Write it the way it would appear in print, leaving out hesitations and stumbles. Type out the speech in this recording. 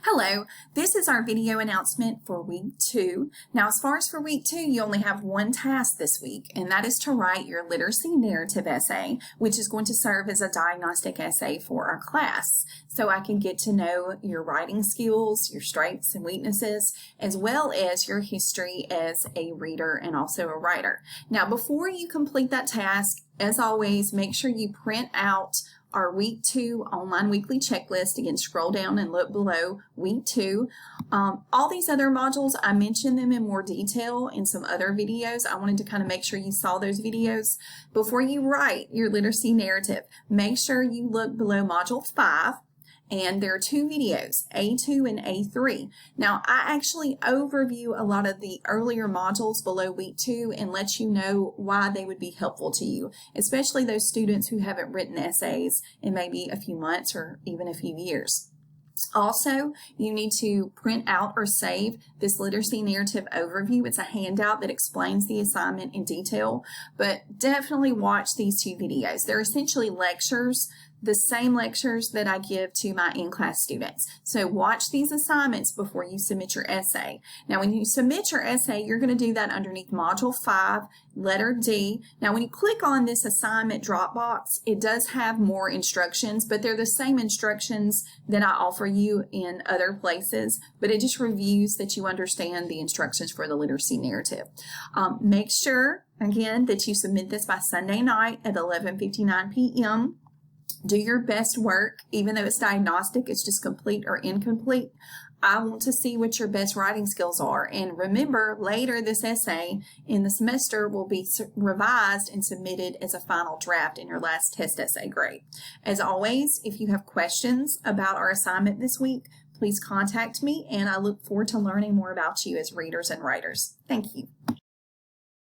Hello, this is our video announcement for week 2. Now, as far as for week 2, you only have one task this week, and that is to write your literacy narrative essay, which is going to serve as a diagnostic essay for our class. So I can get to know your writing skills, your strengths and weaknesses, as well as your history as a reader and also a writer. Now, before you complete that task, as always, make sure you print out our week 2 online weekly checklist. Again, scroll down and look below week 2. All these other modules, I mentioned them in more detail in some other videos. I wanted to kind of make sure you saw those videos. Before you write your literacy narrative, make sure you look below module 5. And there are 2 videos, A2 and A3. Now, I actually overview a lot of the earlier modules below week 2 and let you know why they would be helpful to you, especially those students who haven't written essays in maybe a few months or even a few years. Also, you need to print out or save this literacy narrative overview. It's a handout that explains the assignment in detail, but definitely watch these 2 videos. They're essentially lectures, the same lectures that I give to my in-class students. So watch these assignments before you submit your essay. Now, when you submit your essay, you're going to do that underneath Module 5, letter D. Now, when you click on this assignment drop box, it does have more instructions, but they're the same instructions that I offer you in other places, but it just reviews that you understand the instructions for the literacy narrative. Make sure, again, that you submit this by Sunday night at 11:59 p.m. Do your best work, even though it's diagnostic, it's just complete or incomplete. I want to see what your best writing skills are. And remember, later this essay in the semester will be revised and submitted as a final draft in your last test essay grade. As always, if you have questions about our assignment this week, please contact me, and I look forward to learning more about you as readers and writers. Thank you.